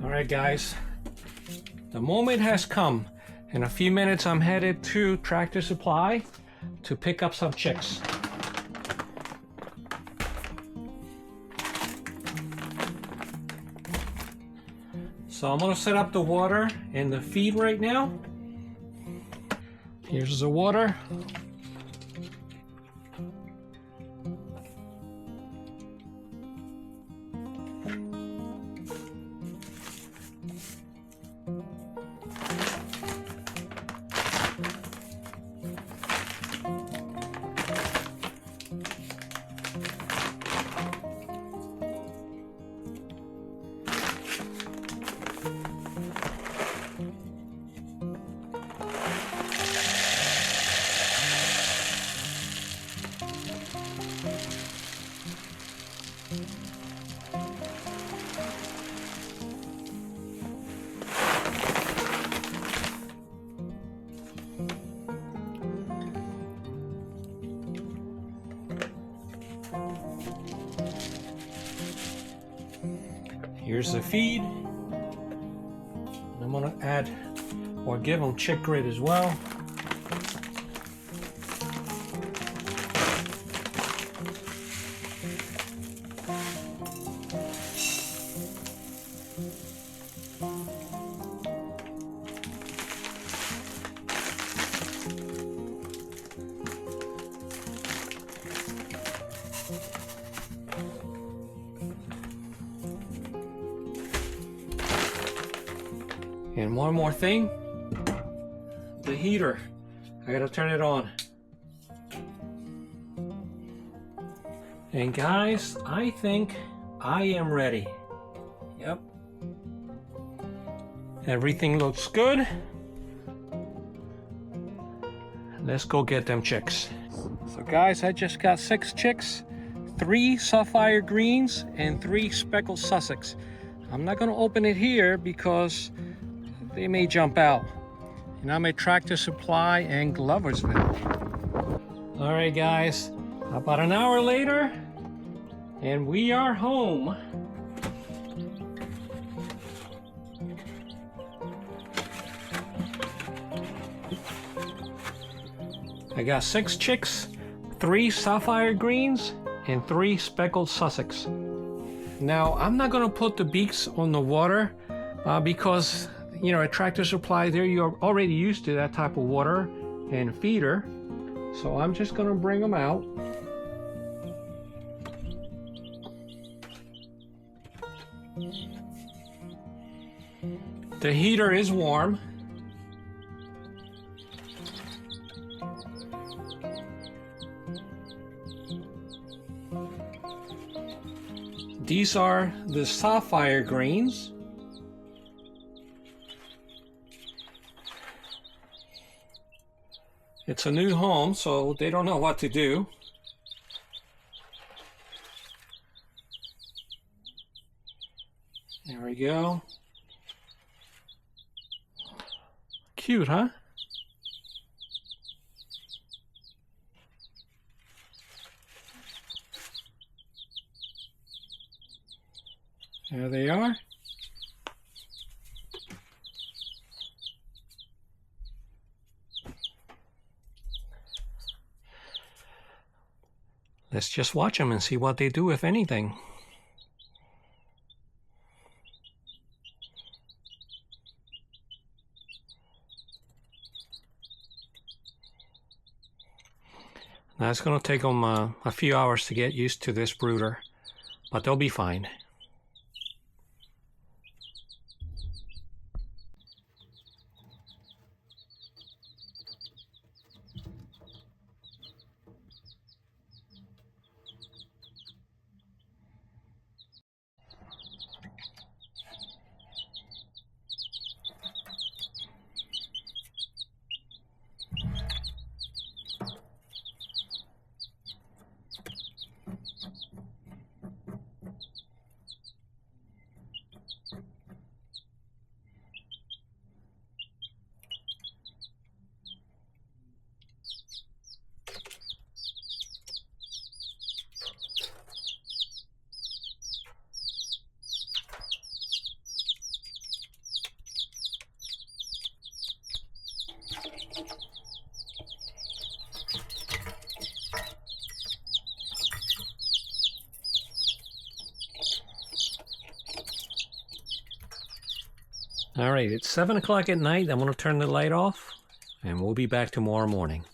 All right, guys, the moment has come. In a few minutes, I'm headed to Tractor Supply to pick up some chicks. So I'm gonna set up the water and the feed right now. Here's the water. Here's the feed. I'm gonna add or give them chick grit as well. And one more thing, the heater. I gotta turn it on. And guys, I think I am ready. Yep. Everything looks good. Let's go get them chicks. So guys, I just got 6 chicks, 3 sapphire greens and 3 speckled Sussex. I'm not gonna open it here because they may jump out. And I'm at Tractor Supply in Gloversville. All right, guys, about an hour later, and we are home. I got 6 chicks, 3 sapphire greens, and 3 speckled Sussex. Now, I'm not gonna put the beaks on the water because you know, at Tractor Supply, you're already used to that type of water and feeder. So I'm just gonna bring them out. The heater is warm. These are the sapphire greens. It's a new home, so they don't know what to do. There we go. Cute, huh? There they are. Let's just watch them and see what they do, if anything. Now it's going to take them a few hours to get used to this brooder, but they'll be fine. All right, it's 7 o'clock at night. I'm going to turn the light off, and we'll be back tomorrow morning.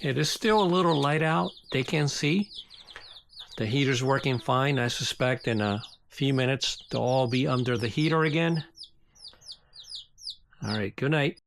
It is still a little light out. They can see. The heater's working fine. I suspect in a few minutes they'll all be under the heater again. All right, good night.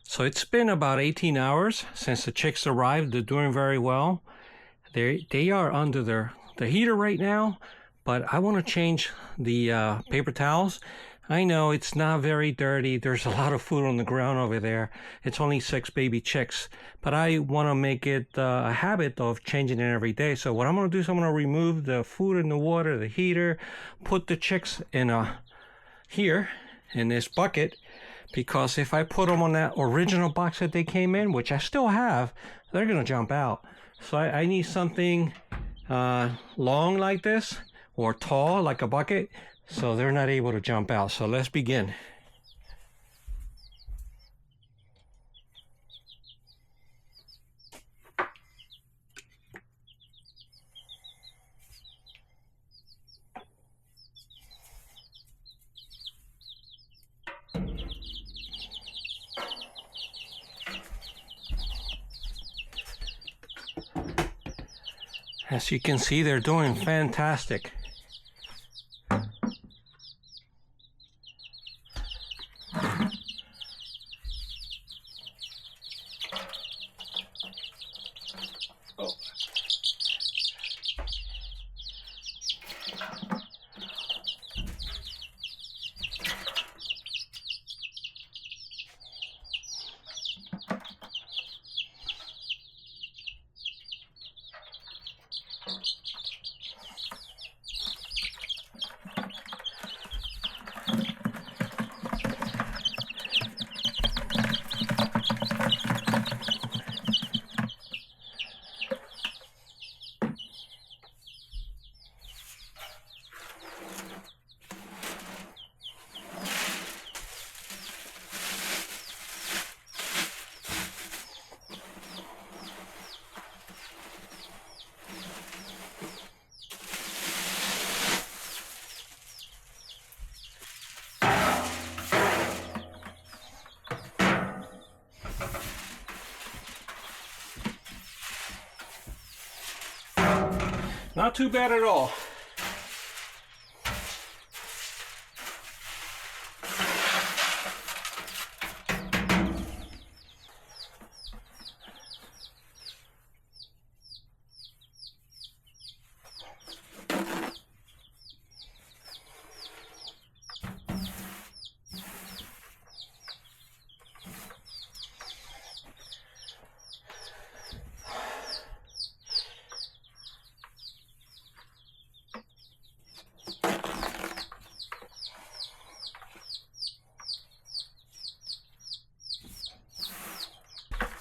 So it's been about 18 hours since the chicks arrived. They're doing very well. They are under the heater right now, but I want to change the paper towels. I know it's not very dirty. There's a lot of food on the ground over there. It's only 6 baby chicks, but I want to make it a habit of changing it every day. So what I'm going to do is I'm going to remove the food and the water, the heater, put the chicks in here in this bucket. Because if I put them on that original box that they came in, which I still have, they're going to jump out. So I need something long like this or tall like a bucket so they're not able to jump out. So let's begin. As you can see, they're doing fantastic. Oh. Not too bad at all.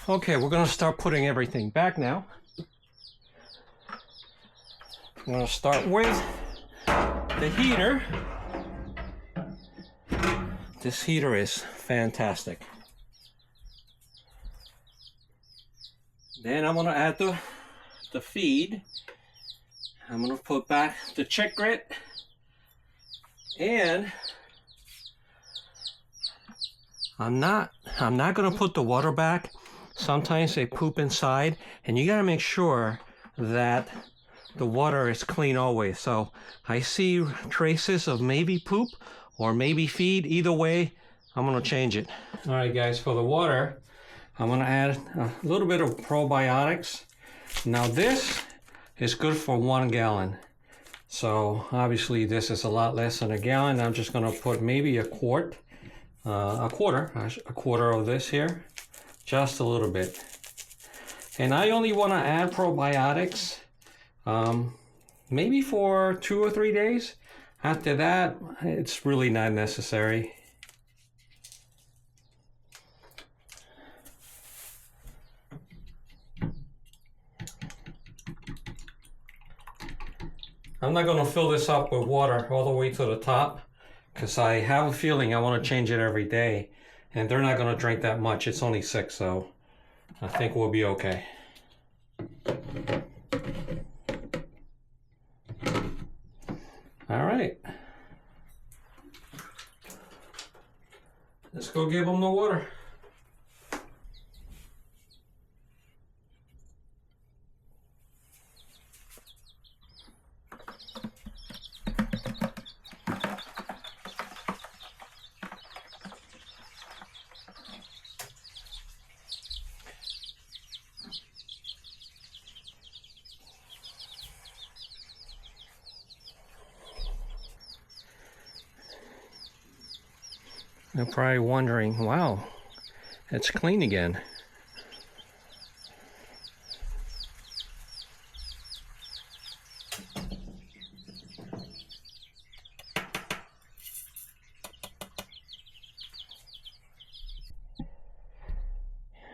Okay, we're going to start putting everything back now. I'm going to start with the heater. This heater is fantastic. Then I'm going to add the feed. I'm going to put back the chick grit. And I'm not going to put the water back. Sometimes they poop inside, and you got to make sure that the water is clean always. So I see traces of maybe poop or maybe feed. Either way, I'm going to change it. All right, guys, for the water, I'm going to add a little bit of probiotics. Now this is good for 1 gallon. So obviously this is a lot less than a gallon. I'm just going to put maybe a quarter of this here. Just a little bit. And I only want to add probiotics maybe for 2 or 3 days. After that, it's really not necessary. I'm not going to fill this up with water all the way to the top because I have a feeling I want to change it every day. And they're not going to drink that much. It's only 6, so I think we'll be okay. All right. Let's go give them the water. They're probably wondering, wow, it's clean again.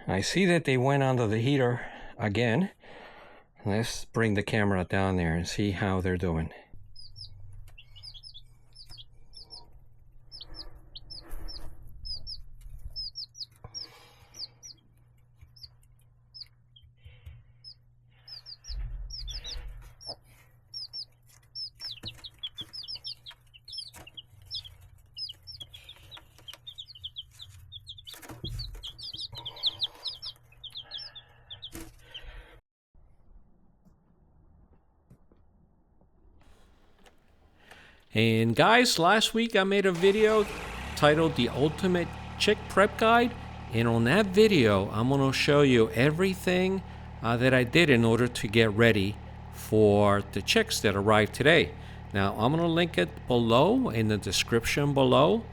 I see that they went under the heater again. Let's bring the camera down there and see how they're doing. And guys, last week I made a video titled The Ultimate Chick Prep Guide. And on that video, I'm going to show you everything that I did in order to get ready for the chicks that arrived today. Now, I'm going to link it below in the description below.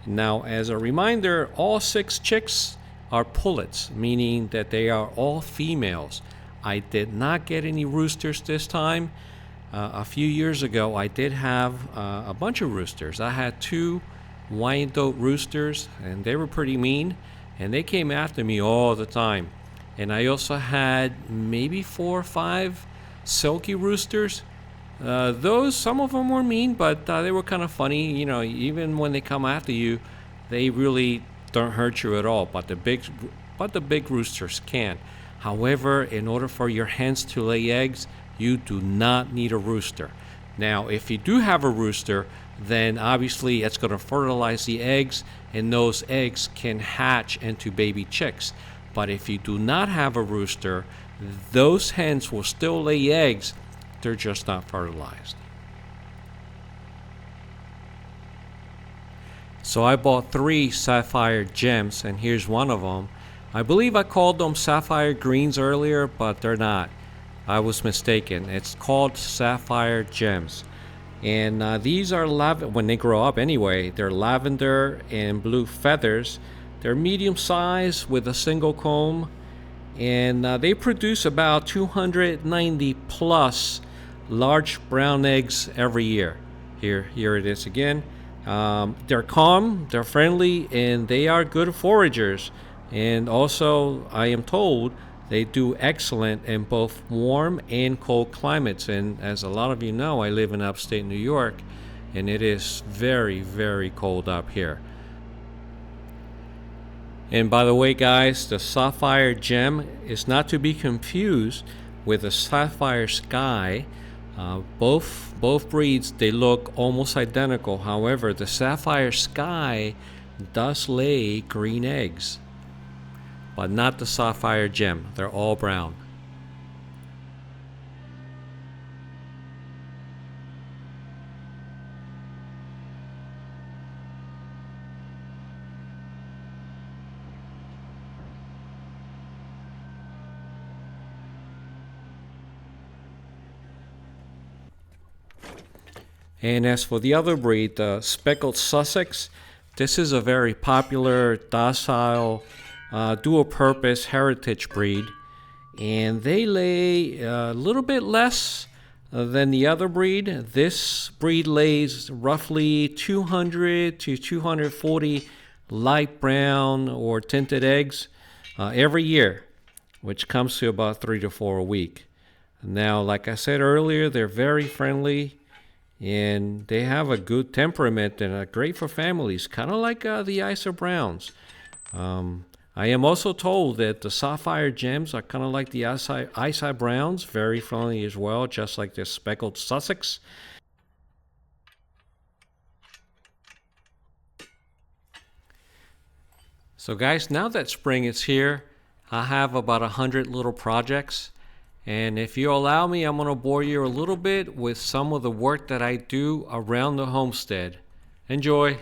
Now, as a reminder, all 6 chicks are pullets, meaning that they are all females. I did not get any roosters this time. A few years ago, I did have a bunch of roosters. I had 2 Wyandotte roosters, and they were pretty mean, and they came after me all the time. And I also had maybe 4 or 5 silky roosters. Some of them were mean, but they were kind of funny. You know, even when they come after you, they really don't hurt you at all. But the big roosters can. However, in order for your hens to lay eggs, you do not need a rooster. Now, if you do have a rooster, then obviously it's going to fertilize the eggs, and those eggs can hatch into baby chicks. But if you do not have a rooster, those hens will still lay eggs. They're just not fertilized. So I bought 3 sapphire gems, and here's one of them. I believe I called them sapphire greens earlier, but they're not. I was mistaken. It's called sapphire gems. And these are when they grow up anyway, they're lavender and blue feathers. They're medium size with a single comb. And they produce about 290 plus large brown eggs every year. Here it is again. They're calm, they're friendly, and they are good foragers. And also, I am told, they do excellent in both warm and cold climates. And as a lot of you know, I live in upstate New York, and it is very, very cold up here. And by the way, guys, the sapphire gem is not to be confused with the sapphire sky. Both breeds, they look almost identical. However, the sapphire sky does lay green eggs, but not the sapphire gem. They're all brown. And as for the other breed, the speckled Sussex, this is a very popular, docile, dual-purpose heritage breed. and they lay a little bit less than the other breed. This breed lays roughly 200 to 240 light brown or tinted eggs every year, which comes to about 3 to 4 a week. Now, like I said earlier, they're very friendly and they have a good temperament and are great for families, kind of like the Isa Browns. I am also told that the Sapphire Gems are kind of like the Isa Browns, very friendly as well, just like the Speckled Sussex. So guys, now that spring is here, I have about 100 little projects. And if you allow me, I'm going to bore you a little bit with some of the work that I do around the homestead. Enjoy!